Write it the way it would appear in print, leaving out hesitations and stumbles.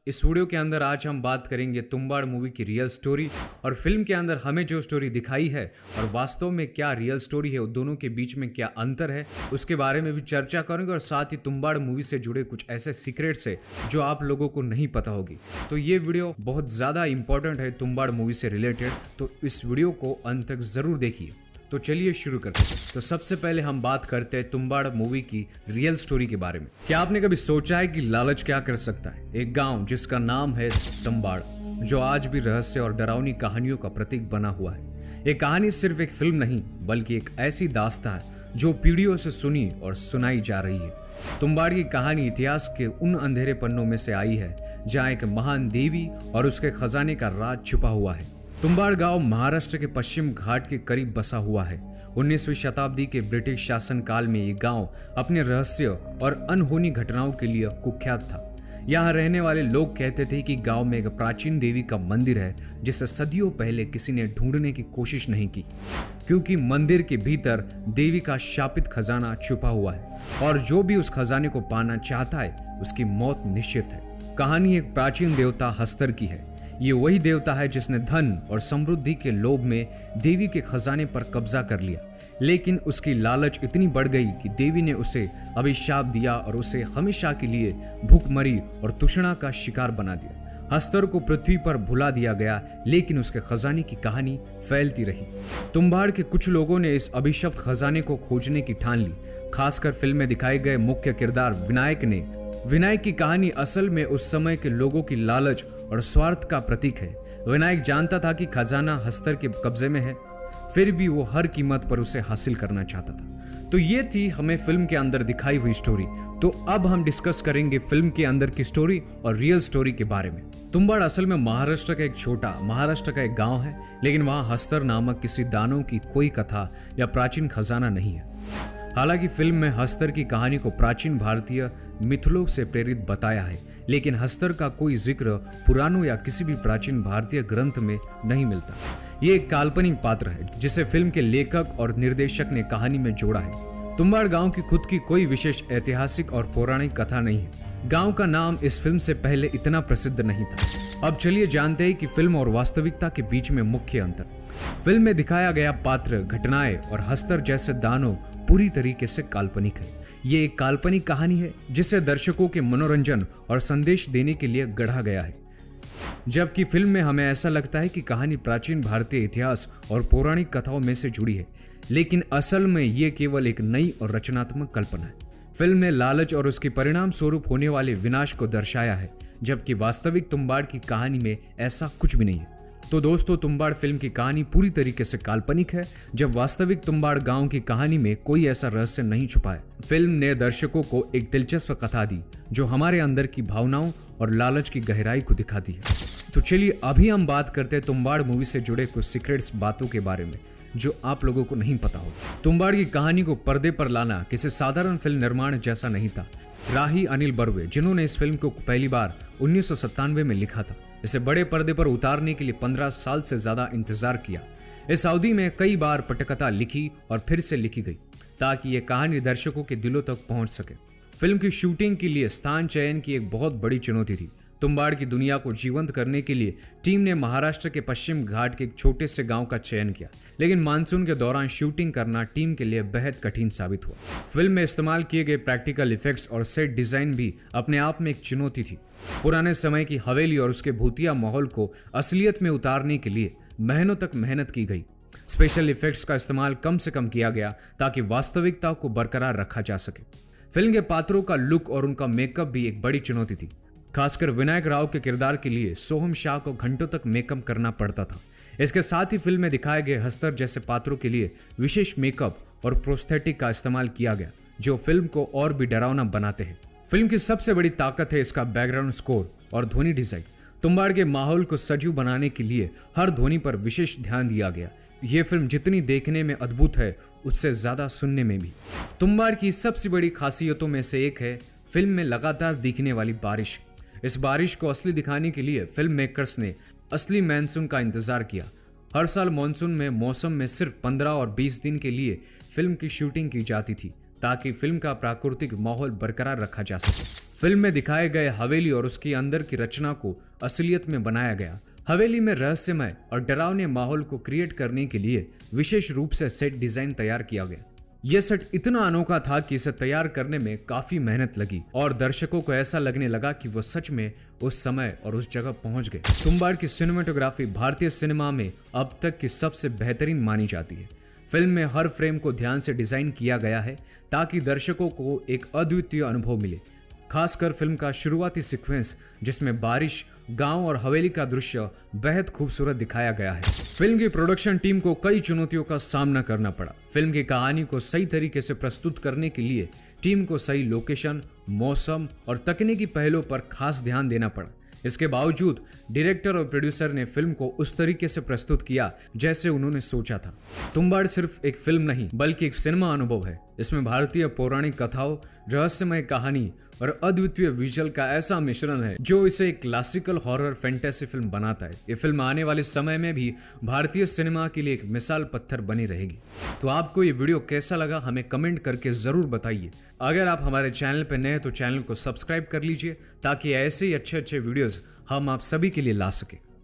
इस वीडियो के अंदर आज हम बात करेंगे तुम्बाड़ मूवी की रियल स्टोरी और फिल्म के अंदर हमें जो स्टोरी दिखाई है और वास्तव में क्या रियल स्टोरी है, दोनों के बीच में क्या अंतर है, उसके बारे में भी चर्चा करेंगे। और साथ ही तुम्बाड़ मूवी से जुड़े कुछ ऐसे सीक्रेट्स है जो आप लोगों को नहीं पता होगी। तो ये वीडियो बहुत ज़्यादा इंपॉर्टेंट है तुम्बाड़ मूवी से रिलेटेड, तो इस वीडियो को अंत तक ज़रूर देखिए। तो चलिए शुरू करते हैं। तो सबसे पहले हम बात करते हैं तुम्बाड़ मूवी की रियल स्टोरी के बारे में। क्या आपने कभी सोचा है कि लालच क्या कर सकता है? एक गांव जिसका नाम है तुम्बाड़, जो आज भी रहस्य और डरावनी कहानियों का प्रतीक बना हुआ है। ये कहानी सिर्फ एक फिल्म नहीं बल्कि एक ऐसी दास्तां है जो पीढ़ियों से सुनी और सुनाई जा रही है। तुम्बाड़ की कहानी इतिहास के उन अंधेरे पन्नों में से आई है जहाँ एक महान देवी और उसके खजाने का राज छुपा हुआ है। तुम्बाड़ गांव महाराष्ट्र के पश्चिम घाट के करीब बसा हुआ है। 19वीं शताब्दी के ब्रिटिश शासन काल में ये गांव अपने रहस्य और अनहोनी घटनाओं के लिए कुख्यात था। यहाँ रहने वाले लोग कहते थे कि गांव में एक प्राचीन देवी का मंदिर है जिसे सदियों पहले किसी ने ढूंढने की कोशिश नहीं की, क्योंकि मंदिर के भीतर देवी का शापित खजाना छुपा हुआ है और जो भी उस खजाने को पाना चाहता है उसकी मौत निश्चित है। कहानी एक प्राचीन देवता हस्तर की है। ये वही देवता है जिसने धन और समृद्धि के लोभ में देवी के खजाने पर कब्जा कर लिया, लेकिन उसकी लालच इतनी बढ़ गई कि देवी ने उसे अभिशाप दिया और उसे हमेशा के लिए भूखमरी और तृष्णा का शिकार बना दिया। हस्तर को पृथ्वी पर भुला दिया गया, लेकिन उसके खजाने की कहानी फैलती रही। तुम्बाड़ के कुछ लोगों ने इस अभिशप्त खजाने को खोजने की ठान ली। खासकर फिल्म में दिखाए गए मुख्य किरदार विनायक ने। विनायक की कहानी असल में उस समय के लोगों की लालच और स्वार्थ का प्रतीक है। विनायक जानता था कि खजाना हस्तर के कब्जे में है, फिर भी वो हर कीमत पर उसे हासिल करना चाहता था। तो ये थी हमें फिल्म के अंदर दिखाई हुई स्टोरी। तो अब हम डिस्कस करेंगे फिल्म के अंदर की स्टोरी और रियल स्टोरी के बारे में। तुम्बाड़ असल में महाराष्ट्र का एक गांव है, लेकिन वहां हस्तर नामक किसी दानव की कोई कथा या प्राचीन खजाना नहीं है। हालांकि फिल्म में हस्तर की कहानी को प्राचीन भारतीय मिथलों से प्रेरित बताया है, लेकिन हस्तर का कोई जिक्र पुराणों या किसी भी प्राचीन भारतीय ग्रंथ में नहीं मिलता। ये एक काल्पनिक पात्र है जिसे फिल्म के लेखक और निर्देशक ने कहानी में जोड़ा है। तुम्बाड़ गांव की खुद की कोई विशेष ऐतिहासिक और पौराणिक कथा नहीं है। गांव का नाम इस फिल्म से पहले इतना प्रसिद्ध नहीं था। अब चलिए जानते हैं कि फिल्म और वास्तविकता के बीच में मुख्य अंतर। फिल्म में दिखाया गया पात्र, घटनाएं और हस्तर जैसे दानव पूरी तरीके से काल्पनिक है। ये एक काल्पनिक कहानी है जिसे दर्शकों के मनोरंजन और संदेश देने के लिए गढ़ा गया है, जबकि फिल्म में हमें ऐसा लगता है कि कहानी प्राचीन भारतीय इतिहास और पौराणिक कथाओं में से जुड़ी है, लेकिन असल में ये केवल एक नई और रचनात्मक कल्पना है। फिल्म ने लालच और उसके परिणाम स्वरूप होने वाले विनाश को दर्शाया है, जबकि वास्तविक तुम्बाड़ की कहानी में ऐसा कुछ भी नहीं है। तो दोस्तों, तुम्बाड़ फिल्म की कहानी पूरी तरीके से काल्पनिक है, जब वास्तविक तुम्बाड़ गांव की कहानी में कोई ऐसा रहस्य नहीं छुपा है। फिल्म ने दर्शकों को एक दिलचस्प कथा दी जो हमारे अंदर की भावनाओं और लालच की गहराई को दिखाती है। तो चलिए अभी हम बात करते हैं तुम्बाड़ मूवी से जुड़े कुछ सीक्रेट्स बातों के बारे में जो आप लोगों को नहीं पता हो। तुम्बाड़ की कहानी को पर्दे पर लाना किसी साधारण फिल्म निर्माण जैसा नहीं था। राही अनिल बर्वे, जिन्होंने इस फिल्म को पहली बार 1997 में लिखा था, इसे बड़े पर्दे पर उतारने के लिए 15 साल से ज्यादा इंतजार किया। इस अवधि में कई बार पटकथा लिखी और फिर से लिखी गई ताकि यह कहानी दर्शकों के दिलों तक पहुंच सके। फिल्म की शूटिंग के लिए स्थान चयन की एक बहुत बड़ी चुनौती थी। तुम्बाड़ की दुनिया को जीवंत करने के लिए टीम ने महाराष्ट्र के पश्चिम घाट के एक छोटे से गांव का चयन किया, लेकिन मानसून के दौरान शूटिंग करना टीम के लिए बेहद कठिन साबित हुआ। फिल्म में इस्तेमाल किए गए प्रैक्टिकल इफेक्ट्स और सेट डिजाइन भी अपने आप में एक चुनौती थी। पुराने समय की हवेली और उसके भूतिया माहौल को असलियत में उतारने के लिए महीनों तक मेहनत की गई। स्पेशल इफेक्ट्स का इस्तेमाल कम से कम किया गया ताकि वास्तविकता को बरकरार रखा जा सके। फिल्म के पात्रों का लुक और उनका मेकअप भी एक बड़ी चुनौती थी। खासकर विनायक राव के किरदार के लिए सोहम शाह को घंटों तक मेकअप करना पड़ता था। इसके साथ ही फिल्म में दिखाए गए हस्तर जैसे पात्रों के लिए विशेष मेकअप और प्रोस्थेटिक का इस्तेमाल किया गया, जो फिल्म को और भी डरावना बनाते हैं। फिल्म की सबसे बड़ी ताकत है इसका बैकग्राउंड स्कोर और ध्वनि डिजाइन। तुम्बाड़ के माहौल को सजीव बनाने के लिए हर ध्वनि पर विशेष ध्यान दिया गया। यह फिल्म जितनी देखने में अद्भुत है, उससे ज्यादा सुनने में भी। तुम्बाड़ की सबसे बड़ी खासियतों में से एक है फिल्म में लगातार दिखने वाली बारिश। इस बारिश को असली दिखाने के लिए फिल्म मेकर्स ने असली मानसून का इंतजार किया। हर साल मानसून में मौसम में सिर्फ 15 और 20 दिन के लिए फिल्म की शूटिंग की जाती थी ताकि फिल्म का प्राकृतिक माहौल बरकरार रखा जा सके। फिल्म में दिखाए गए हवेली और उसके अंदर की रचना को असलियत में बनाया गया। हवेली में रहस्यमय और डरावने माहौल को क्रिएट करने के लिए विशेष रूप से सेट डिजाइन तैयार किया गया। यह सेट इतना अनोखा था कि इसे तैयार करने में काफी मेहनत लगी और दर्शकों को ऐसा लगने लगा कि वो सच में उस समय और उस जगह पहुंच गए। तुम्बाड़ की सिनेमेटोग्राफी भारतीय सिनेमा में अब तक की सबसे बेहतरीन मानी जाती है। फिल्म में हर फ्रेम को ध्यान से डिजाइन किया गया है ताकि दर्शकों को एक अद्वितीय अनुभव मिले। खासकर फिल्म का शुरुआती सीक्वेंस जिसमें बारिश, गांव और हवेली का दृश्य बेहद खूबसूरत दिखाया गया है। फिल्म की प्रोडक्शन टीम को कई चुनौतियों का सामना करना पड़ा। फिल्म की कहानी को सही तरीके से प्रस्तुत करने के लिए टीम को सही लोकेशन, मौसम और तकनीकी पहलुओं पर खास ध्यान देना पड़ा। इसके बावजूद डायरेक्टर और प्रोड्यूसर ने फिल्म को उस तरीके से प्रस्तुत किया जैसे उन्होंने सोचा था। तुम्बाड़ सिर्फ एक फिल्म नहीं बल्कि एक सिनेमा अनुभव है। इसमें भारतीय पौराणिक कथाओं, रहस्यमय कहानी और अद्वितीय विजुअल का ऐसा मिश्रण है जो इसे एक क्लासिकल हॉरर फैंटेसी फिल्म बनाता है। ये फिल्म आने वाले समय में भी भारतीय सिनेमा के लिए एक मिसाल पत्थर बनी रहेगी। तो आपको ये वीडियो कैसा लगा हमें कमेंट करके जरूर बताइए। अगर आप हमारे चैनल पर नए हैं तो चैनल को सब्सक्राइब कर लीजिए ताकि ऐसे ही अच्छे वीडियोस हम आप सभी के लिए ला सके।